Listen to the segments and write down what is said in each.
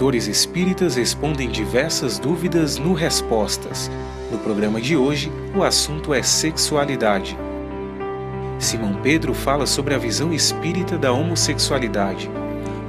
doutores espíritas respondem diversas dúvidas no Respostas. No programa de hoje, o assunto é sexualidade. Simão Pedro fala sobre a visão espírita da homossexualidade.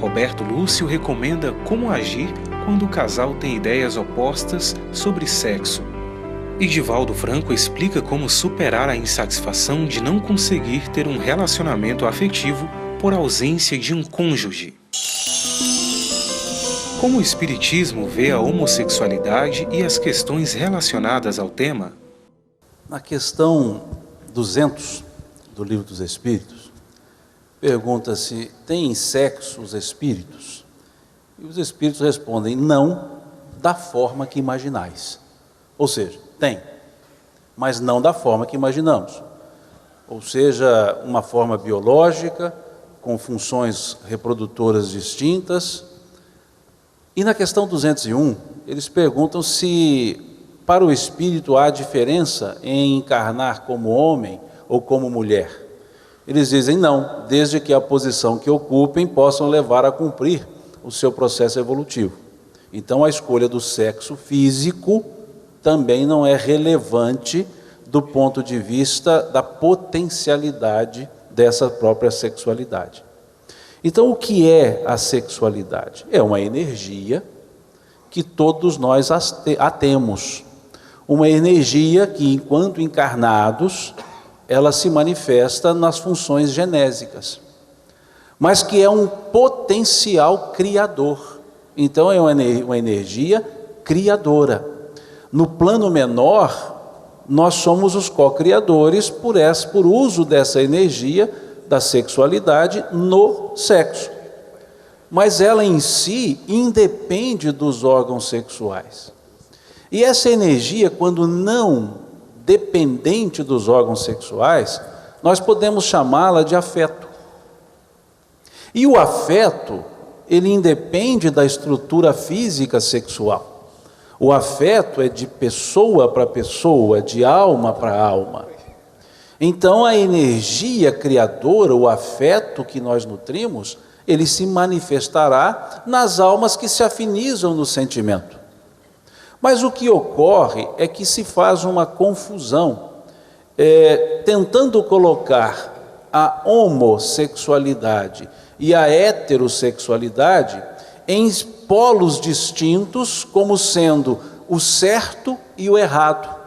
Roberto Lúcio recomenda como agir quando o casal tem ideias opostas sobre sexo. E Divaldo Franco explica como superar a insatisfação de não conseguir ter um relacionamento afetivo por ausência de um cônjuge. Como o Espiritismo vê a homossexualidade e as questões relacionadas ao tema? Na questão 200 do Livro dos Espíritos, pergunta-se: têm sexo os espíritos? E os espíritos respondem: não da forma que imaginais. Ou seja, tem, mas não da forma que imaginamos. Ou seja, uma forma biológica, com funções reprodutoras distintas. E na questão 201, eles perguntam se para o espírito há diferença em encarnar como homem ou como mulher. Eles dizem não, desde que a posição que ocupem possam levar a cumprir o seu processo evolutivo. Então a escolha do sexo físico também não é relevante do ponto de vista da potencialidade dessa própria sexualidade. Então, o que é a sexualidade? É uma energia que todos nós a temos. Uma energia que, enquanto encarnados, ela se manifesta nas funções genésicas, mas que é um potencial criador. Então, é uma energia criadora. No plano menor, nós somos os co-criadores por uso dessa energia da sexualidade no sexo. Mas ela em si independe dos órgãos sexuais. E essa energia, quando não dependente dos órgãos sexuais, nós podemos chamá-la de afeto. E o afeto, ele independe da estrutura física sexual. O afeto é de pessoa para pessoa, de alma para alma. Então a energia criadora, o afeto que nós nutrimos, ele se manifestará nas almas que se afinizam no sentimento. Mas o que ocorre é que se faz uma confusão, tentando colocar a homossexualidade e a heterossexualidade em polos distintos, como sendo o certo e o errado,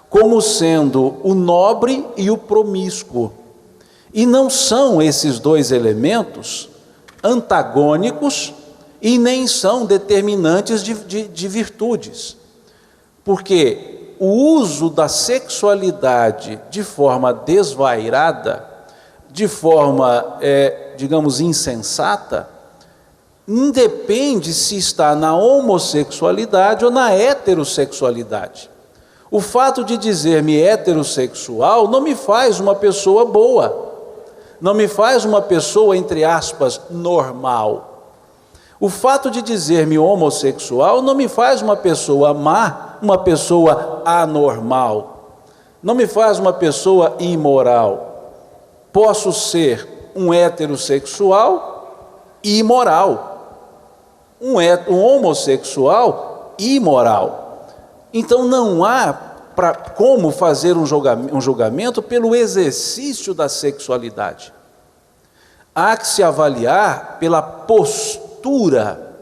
como sendo o nobre e o promíscuo. E não são esses dois elementos antagônicos e nem são determinantes de virtudes. Porque o uso da sexualidade de forma desvairada, de forma, digamos, insensata, independe se está na homossexualidade ou na heterossexualidade. O fato de dizer-me heterossexual não me faz uma pessoa boa, não me faz uma pessoa, entre aspas, normal. O fato de dizer-me homossexual não me faz uma pessoa má, uma pessoa anormal, não me faz uma pessoa imoral. Posso ser um heterossexual imoral, um homossexual imoral. Então não há como fazer um julgamento pelo exercício da sexualidade. Há que se avaliar pela postura.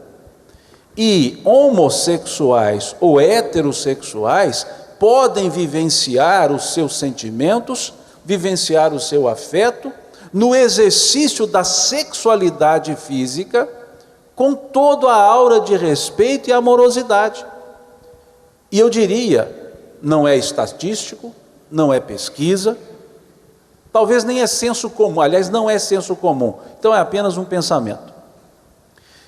E homossexuais ou heterossexuais podem vivenciar os seus sentimentos, vivenciar o seu afeto, no exercício da sexualidade física, com toda a aura de respeito e amorosidade. E eu diria, não é estatístico, não é pesquisa, talvez nem é senso comum, aliás, não é senso comum, então é apenas um pensamento.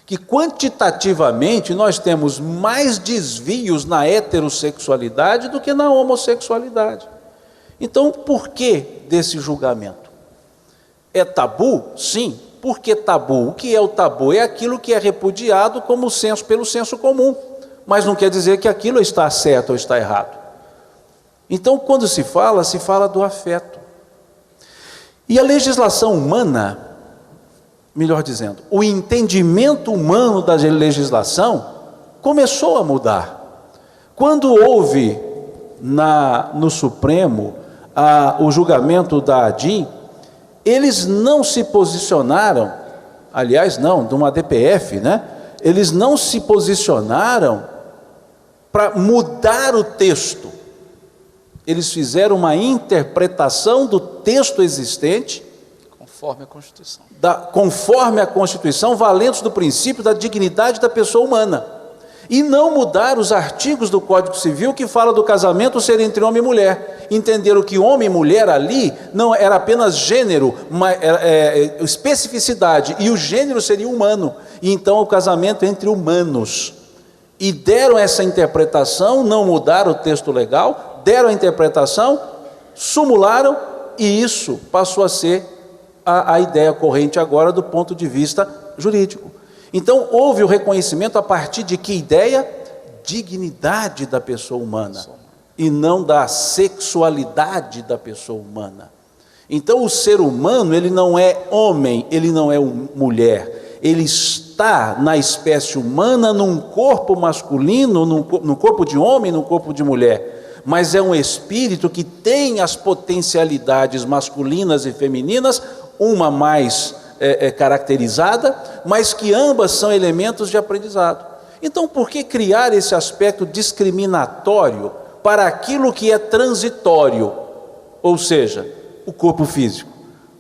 Que quantitativamente nós temos mais desvios na heterossexualidade do que na homossexualidade. Então, por que desse julgamento? É tabu? Sim. Por que tabu? O que é o tabu? É aquilo que é repudiado como pelo senso comum. Mas não quer dizer que aquilo está certo ou está errado. Então, quando se fala do afeto. E a legislação humana, melhor dizendo, o entendimento humano da legislação começou a mudar. Quando houve no Supremo o julgamento da ADIM, eles não se posicionaram, aliás, não, de uma DPF, né? Eles não se posicionaram para mudar o texto. Eles fizeram uma interpretação do texto existente, conforme a Constituição. Conforme a Constituição, valendo do princípio da dignidade da pessoa humana. E não mudar os artigos do Código Civil que fala do casamento ser entre homem e mulher. Entenderam que homem e mulher ali não era apenas gênero, mas especificidade, e o gênero seria humano. E então o casamento entre humanos. E deram essa interpretação, não mudaram o texto legal, deram a interpretação, sumularam, e isso passou a ser a ideia corrente agora do ponto de vista jurídico. Então houve o reconhecimento a partir de que ideia? Dignidade da pessoa humana, e não da sexualidade da pessoa humana. Então o ser humano, ele não é homem, ele não é mulher, ele está na espécie humana num corpo masculino, num corpo de homem, num corpo de mulher, mas é um espírito que tem as potencialidades masculinas e femininas, uma mais caracterizada, mas que ambas são elementos de aprendizado. Então, por que criar esse aspecto discriminatório para aquilo que é transitório, ou seja, o corpo físico?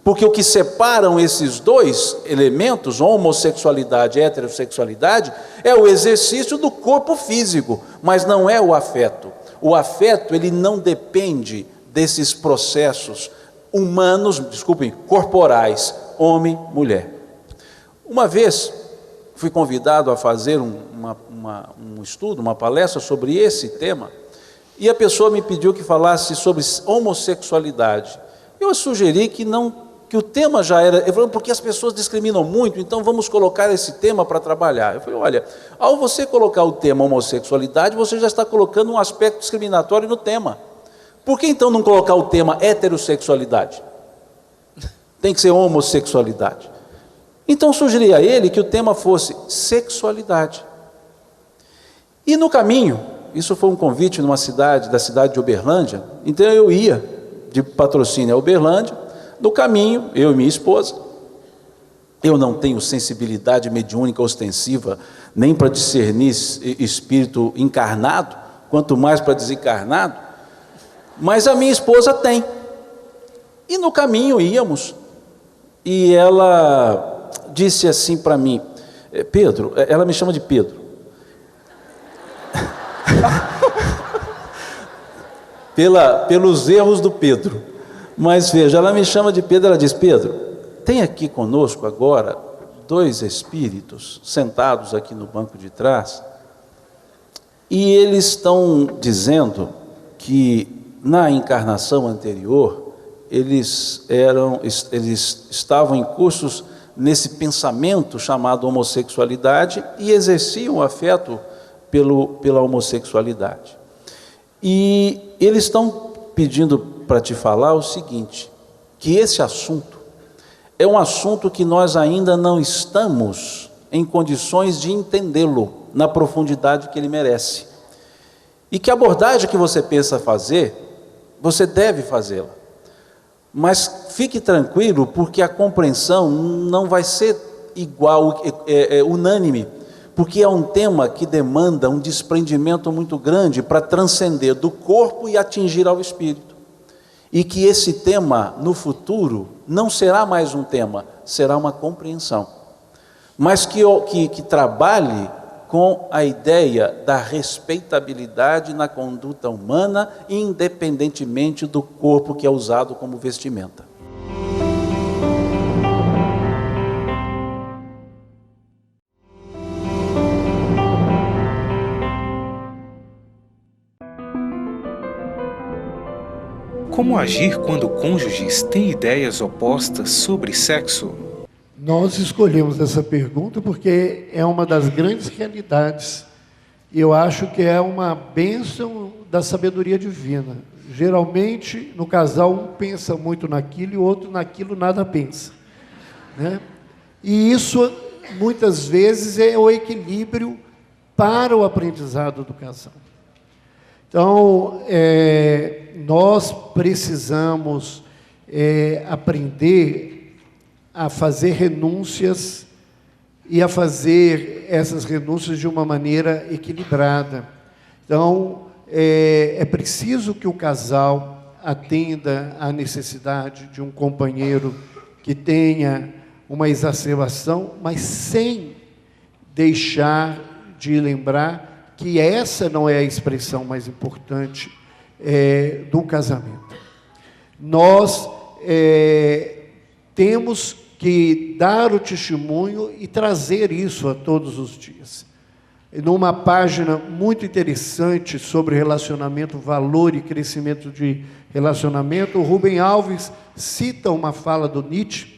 Porque o que separam esses dois elementos, homossexualidade e heterossexualidade, é o exercício do corpo físico, mas não é o afeto. O afeto, ele não depende desses processos humanos, corporais, homem, mulher. Uma vez fui convidado a fazer um estudo, uma palestra sobre esse tema, e a pessoa me pediu que falasse sobre homossexualidade. Eu sugeri que o tema já era, eu falei, porque as pessoas discriminam muito, então vamos colocar esse tema para trabalhar. Eu falei, olha, ao você colocar o tema homossexualidade, você já está colocando um aspecto discriminatório no tema. Por que então não colocar o tema heterossexualidade? Tem que ser homossexualidade. Então sugeri a ele que o tema fosse sexualidade. E no caminho, isso foi um convite da cidade de Uberlândia, então eu ia de patrocínio a Uberlândia. No caminho, eu e minha esposa, eu não tenho sensibilidade mediúnica ostensiva, nem para discernir espírito encarnado, quanto mais para desencarnado, mas a minha esposa tem. E no caminho íamos, e ela disse assim para mim, Pedro, ela me chama de Pedro, pelos erros do Pedro, mas veja, ela me chama de Pedro, ela diz, Pedro, tem aqui conosco agora 2 espíritos sentados aqui no banco de trás, e eles estão dizendo que na encarnação anterior, eles estavam em cursos nesse pensamento chamado homossexualidade e exerciam o afeto pela homossexualidade. E eles estão pedindo para te falar o seguinte, que esse assunto é um assunto que nós ainda não estamos em condições de entendê-lo na profundidade que ele merece. E que a abordagem que você pensa fazer, você deve fazê-la. Mas fique tranquilo, porque a compreensão não vai ser igual, unânime, porque é um tema que demanda um desprendimento muito grande para transcender do corpo e atingir ao espírito. E que esse tema, no futuro, não será mais um tema, será uma compreensão. Mas que trabalhe com a ideia da respeitabilidade na conduta humana, independentemente do corpo que é usado como vestimenta. Como agir quando cônjuges têm ideias opostas sobre sexo? Nós escolhemos essa pergunta porque é uma das grandes realidades. Eu acho que é uma bênção da sabedoria divina. Geralmente, no casal, um pensa muito naquilo e o outro naquilo nada pensa, né? E isso, muitas vezes, é o equilíbrio para o aprendizado do casal. Então, nós precisamos aprender a fazer renúncias e a fazer essas renúncias de uma maneira equilibrada. Então, é preciso que o casal atenda à necessidade de um companheiro que tenha uma exacerbação, mas sem deixar de lembrar que essa não é a expressão mais importante do casamento. Nós temos que dar o testemunho e trazer isso a todos os dias. Numa página muito interessante sobre relacionamento, valor e crescimento de relacionamento, o Rubem Alves cita uma fala do Nietzsche,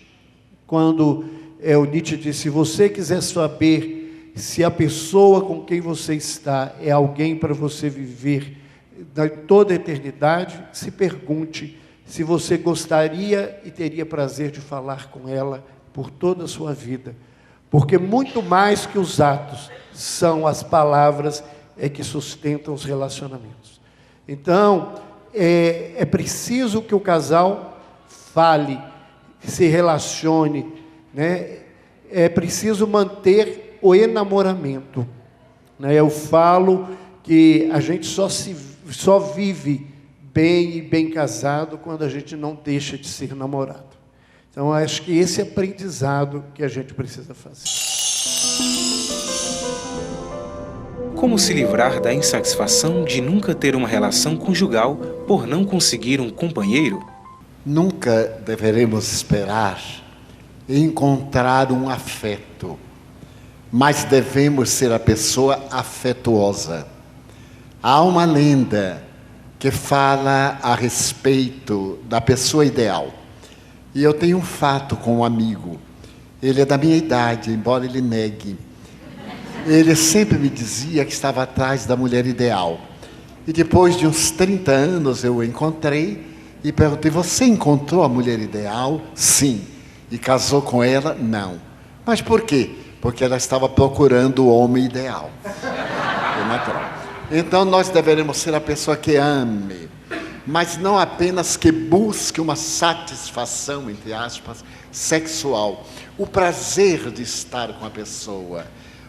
quando o Nietzsche disse: se você quiser saber se a pessoa com quem você está é alguém para você viver toda a eternidade, se pergunte se você gostaria e teria prazer de falar com ela por toda a sua vida. Porque muito mais que os atos, são as palavras que sustentam os relacionamentos. Então, é preciso que o casal fale, se relacione, né? É preciso manter o enamoramento, né? Eu falo que a gente só vive bem e bem casado quando a gente não deixa de ser namorado. Então, acho que esse aprendizado que a gente precisa fazer. Como se livrar da insatisfação de nunca ter uma relação conjugal por não conseguir um companheiro? Nunca deveremos esperar encontrar um afeto, mas devemos ser a pessoa afetuosa. Há uma lenda que fala a respeito da pessoa ideal. E eu tenho um fato com um amigo. Ele é da minha idade, embora ele negue. Ele sempre me dizia que estava atrás da mulher ideal. E depois de uns 30 anos eu o encontrei e perguntei: você encontrou a mulher ideal? Sim. E casou com ela? Não. Mas por quê? Porque ela estava procurando o homem ideal. Então nós deveremos ser a pessoa que ame, mas não apenas que busque uma satisfação, entre aspas, sexual. O prazer de estar com a pessoa,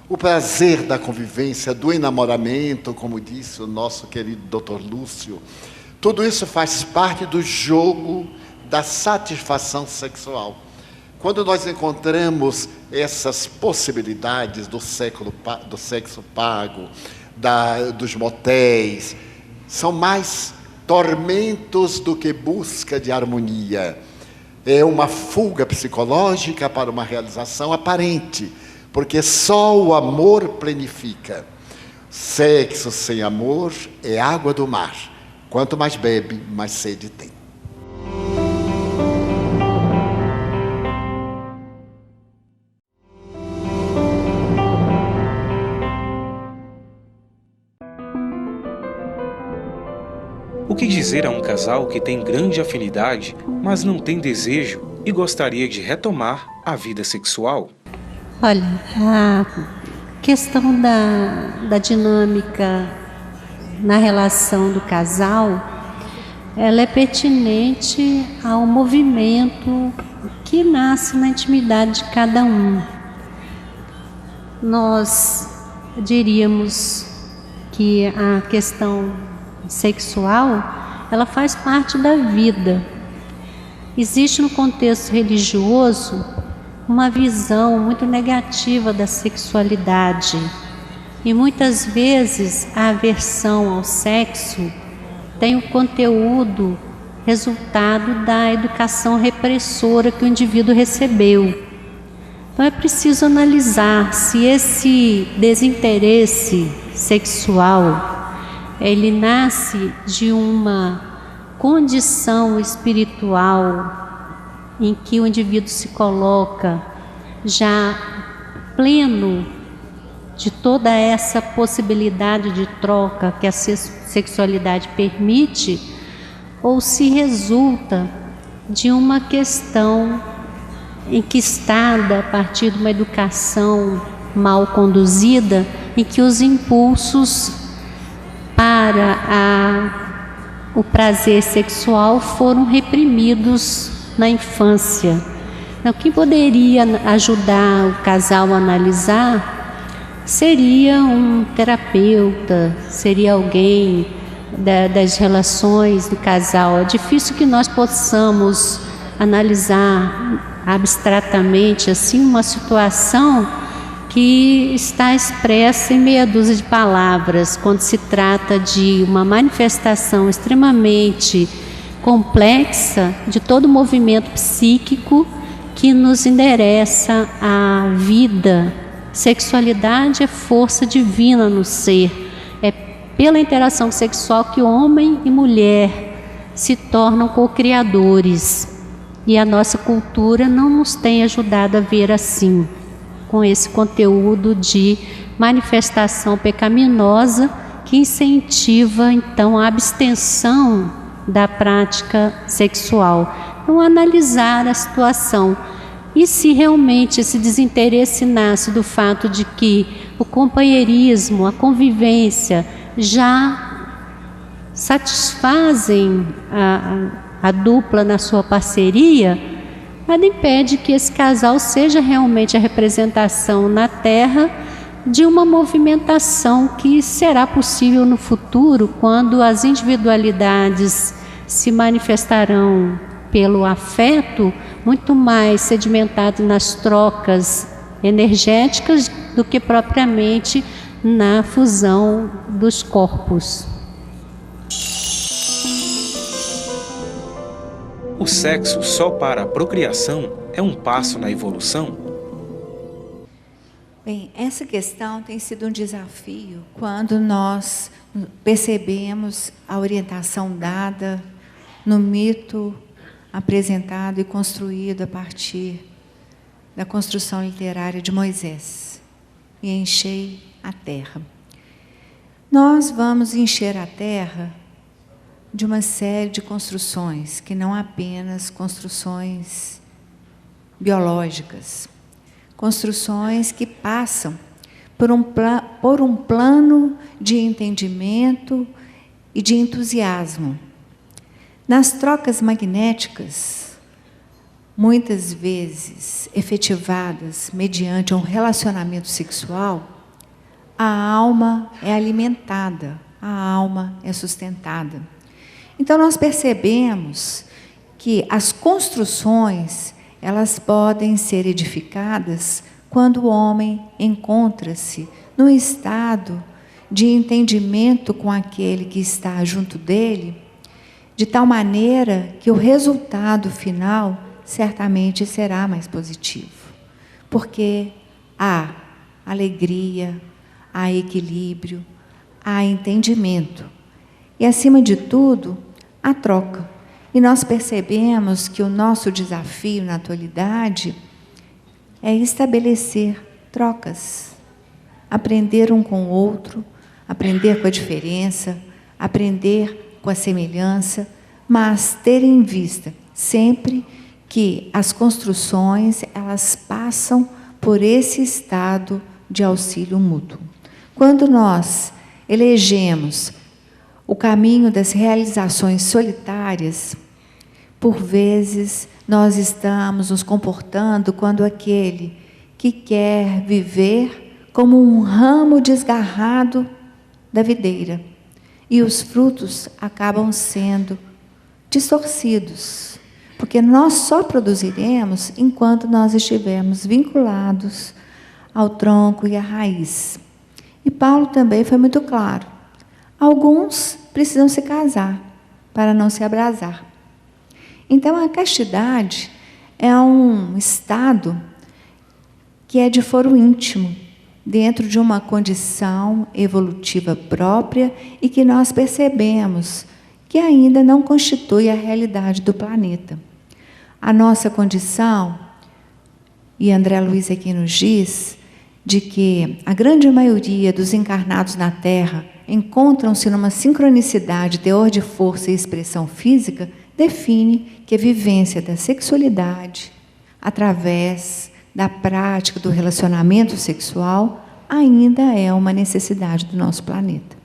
o prazer da convivência, do enamoramento, como disse o nosso querido Dr. Lúcio. Tudo isso faz parte do jogo da satisfação sexual. Quando nós encontramos essas possibilidades do sexo pago, dos motéis, são mais tormentos do que busca de harmonia. É uma fuga psicológica para uma realização aparente, porque só o amor plenifica. Sexo sem amor é água do mar. Quanto mais bebe, mais sede tem. O que dizer a um casal que tem grande afinidade, mas não tem desejo e gostaria de retomar a vida sexual? Olha, a questão da dinâmica na relação do casal, ela é pertinente ao movimento que nasce na intimidade de cada um. Nós diríamos que a questão sexual, ela faz parte da vida. Existe no contexto religioso uma visão muito negativa da sexualidade e muitas vezes a aversão ao sexo tem o conteúdo resultado da educação repressora que o indivíduo recebeu. Então é preciso analisar se esse desinteresse sexual ele nasce de uma condição espiritual em que o indivíduo se coloca já pleno de toda essa possibilidade de troca que a sexualidade permite, ou se resulta de uma questão enquistada a partir de uma educação mal conduzida, em que os impulsos para o prazer sexual foram reprimidos na infância. Então, quem poderia ajudar o casal a analisar seria um terapeuta, seria alguém das relações do casal. É difícil que nós possamos analisar abstratamente assim uma situação que está expressa em meia dúzia de palavras, quando se trata de uma manifestação extremamente complexa de todo o movimento psíquico que nos endereça à vida. Sexualidade é força divina no ser. É pela interação sexual que homem e mulher se tornam co-criadores. E a nossa cultura não nos tem ajudado a ver assim, com esse conteúdo de manifestação pecaminosa que incentiva, então, a abstenção da prática sexual. Então, analisar a situação. E se realmente esse desinteresse nasce do fato de que o companheirismo, a convivência já satisfazem a dupla na sua parceria, nada impede que esse casal seja realmente a representação na Terra de uma movimentação que será possível no futuro, quando as individualidades se manifestarão pelo afeto, muito mais sedimentado nas trocas energéticas do que propriamente na fusão dos corpos. O sexo só para a procriação é um passo na evolução? Bem, essa questão tem sido um desafio quando nós percebemos a orientação dada no mito apresentado e construído a partir da construção literária de Moisés. E enchei a terra. Nós vamos encher a terra de uma série de construções, que não apenas construções biológicas, construções que passam por um plano de entendimento e de entusiasmo. Nas trocas magnéticas, muitas vezes efetivadas mediante um relacionamento sexual, a alma é alimentada, a alma é sustentada. Então, nós percebemos que as construções, elas podem ser edificadas quando o homem encontra-se num estado de entendimento com aquele que está junto dele, de tal maneira que o resultado final certamente será mais positivo. Porque há alegria, há equilíbrio, há entendimento. E, acima de tudo, a troca. E nós percebemos que o nosso desafio na atualidade é estabelecer trocas, aprender um com o outro, aprender com a diferença, aprender com a semelhança, mas ter em vista sempre que as construções, elas passam por esse estado de auxílio mútuo. Quando nós elegemos o caminho das realizações solitárias, por vezes nós estamos nos comportando quando aquele que quer viver como um ramo desgarrado da videira, e os frutos acabam sendo distorcidos, porque nós só produziremos enquanto nós estivermos vinculados ao tronco e à raiz. E Paulo também foi muito claro. Alguns precisam se casar para não se abrasar. Então, a castidade é um estado que é de foro íntimo, dentro de uma condição evolutiva própria e que nós percebemos que ainda não constitui a realidade do planeta. A nossa condição, e André Luiz aqui nos diz, de que a grande maioria dos encarnados na Terra encontram-se numa sincronicidade, teor de força e expressão física, define que a vivência da sexualidade, através da prática do relacionamento sexual, ainda é uma necessidade do nosso planeta.